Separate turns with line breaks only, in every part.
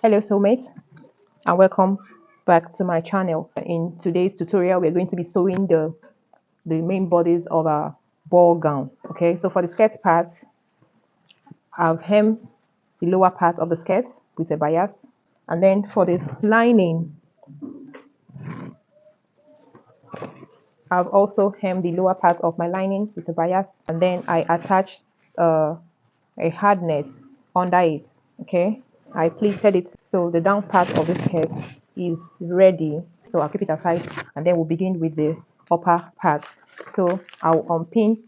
Hello soulmates, and welcome back to my channel. In today's tutorial we're going to be sewing the main bodies of our ball gown. Okay, so for the skirt part, I've hemmed the lower part of the skirt with a bias, and then for the lining I've also hemmed the lower part of my lining with a bias, and then I attached a hard net under it. Okay, I pleated it, so the down part of the skirt is ready. So I'll keep it aside, and then we'll begin with the upper part. So I'll unpin,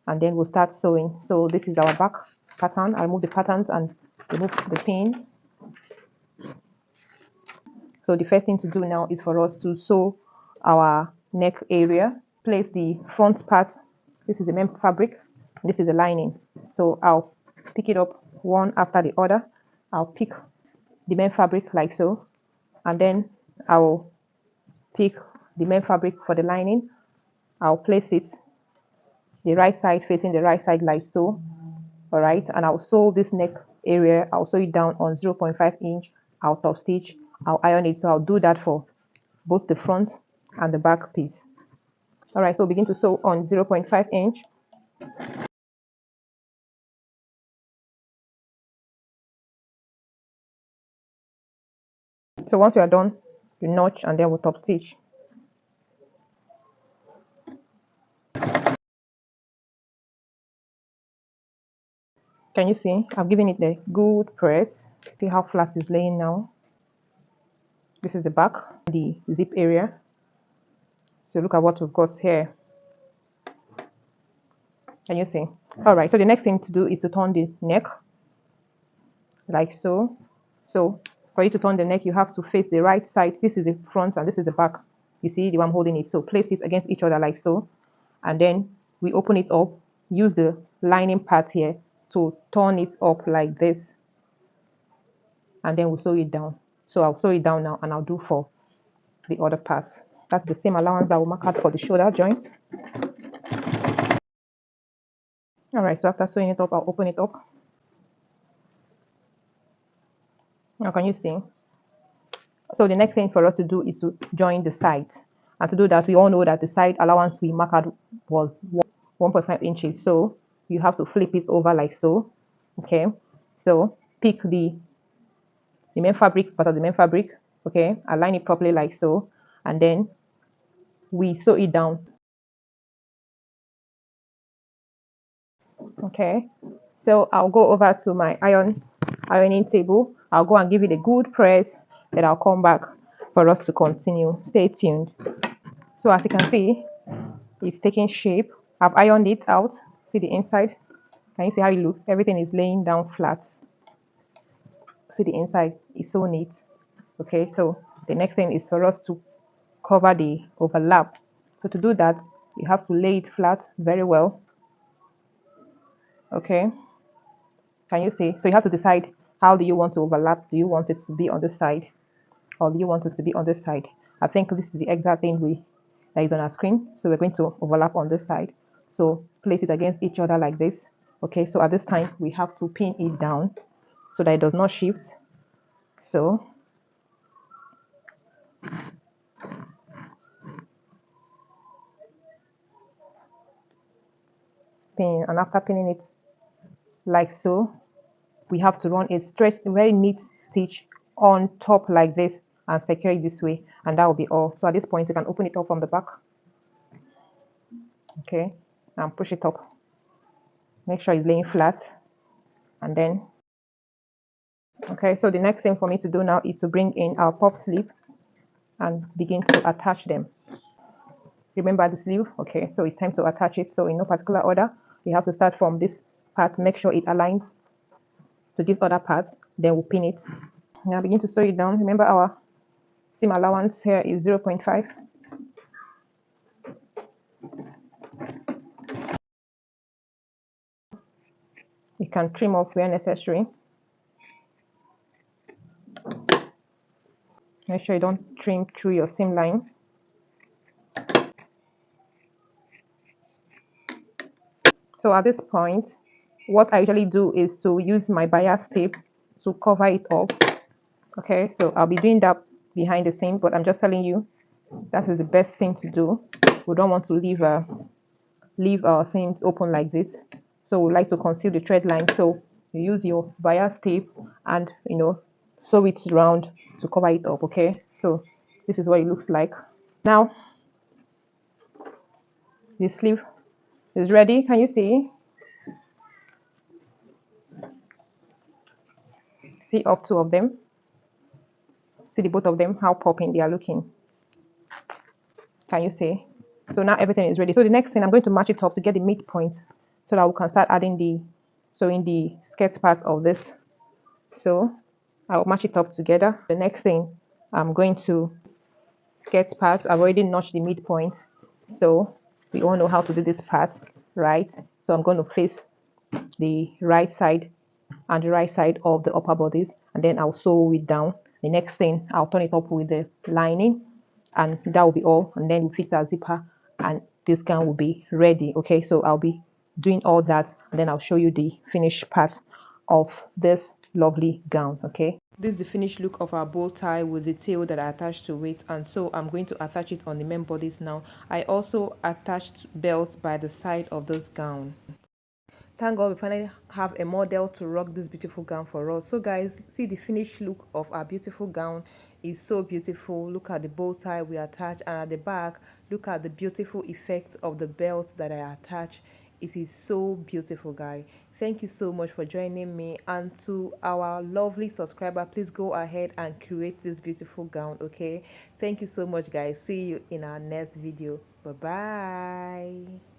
and then we'll start sewing. So this is our back pattern. I'll remove the patterns and remove the pins. So the first thing to do now is for us to sew our neck area. Place the front part. This is the main fabric. This is the lining. So I'll pick it up one after the other. I'll pick the main fabric like so, and then I'll pick the main fabric for the lining. I'll place it the right side facing the right side like so. All right, and I'll sew this neck area. I'll sew it down on 0.5 inch. I'll top stitch. I'll iron it. So I'll do that for both the front and the back piece. All right, so begin to sew on 0.5 inch. So once you are done, you notch and then we'll top stitch. Can you see? I've given it a good press. See how flat it's laying now. This is the back, the zip area. So look at what we've got here. Can you see? All right, so the next thing to do is to turn the neck like so. So for you to turn the neck, you have to face the right side. This is the front and this is the back. You see the one I'm holding it. So place it against each other like so, and then we open it up. Use the lining part here to turn it up like this, and then we'll sew it down. So I'll sew it down now, and I'll do for the other part. That's the same allowance that we'll mark out for the shoulder joint. All right, so after sewing it up, I'll open it up. Now can you see? So the next thing for us to do is to join the sides. And to do that, we all know that the side allowance we marked out was 1.5 inches. So you have to flip it over like so. Okay, so pick the main fabric, part of the main fabric. Okay, align it properly like so, and then we sew it down. Okay, so I'll go over to my ironing table. I'll go and give it a good press, then I'll come back for us to continue. Stay tuned. So as you can see, it's taking shape. I've ironed it out. See the inside? Can you see how it looks? Everything is laying down flat. See the inside is so neat. Okay, so the next thing is for us to cover the overlap. So to do that, you have to lay it flat very well. Okay, can you see? So you have to decide, how do you want to overlap? Do you want it to be on this side, or do you want it to be on this side? I think this is the exact thing that is on our screen. So we're going to overlap on this side. So place it against each other like this. Okay, so at this time we have to pin it down so that it does not shift. So pin, and after pinning it like so, we have to run a straight, very neat stitch on top like this and secure it this way, and that will be all. So at this point you can open it up from the back. Okay, and push it up. Make sure it's laying flat, and then okay, so the next thing for me to do now is to bring in our puff sleeve and begin to attach them. Remember the sleeve? Okay, so it's time to attach it. So in no particular order, we have to start from this part. Make sure it aligns to this other part, then we'll pin it. Now begin to sew it down. Remember our seam allowance here is 0.5. You can trim off where necessary. Make sure you don't trim through your seam line. So at this point, what I usually do is to use my bias tape to cover it up. Okay, so I'll be doing that behind the scene, but I'm just telling you that is the best thing to do. We don't want to leave our seams open like this, so we like to conceal the thread line. So you use your bias tape and sew it round to cover it up. Okay, so this is what it looks like. Now the sleeve is ready. Can you see up two of them? See the both of them, how popping they are looking. Can you see? So now everything is ready. So the next thing, I'm going to match it up to get the midpoint so that we can start adding the sewing the skirt part of this. So I'll match it up together. The next thing, I'm going to skirt part. I've already notched the midpoint, so we all know how to do this part, right? So I'm going to face the right side and the right side of the upper bodice, and then I'll sew it down. The next thing, I'll turn it up with the lining, and that will be all. And then we fix our zipper, and this gown will be ready. Okay, so I'll be doing all that, and then I'll show you the finished part of this lovely gown. Okay, this is the finished look of our bow tie with the tail that I attached to it, and so I'm going to attach it on the main bodice now. I also attached belts by the side of this gown. Thank God we finally have a model to rock this beautiful gown for us. So guys, see the finished look of our beautiful gown is so beautiful. Look at the bow tie we attached, and at the back, look at the beautiful effect of the belt that I attached. It is so beautiful, guys. Thank you so much for joining me, and to our lovely subscriber, please go ahead and create this beautiful gown. Okay, thank you so much, guys. See you in our next video. Bye bye.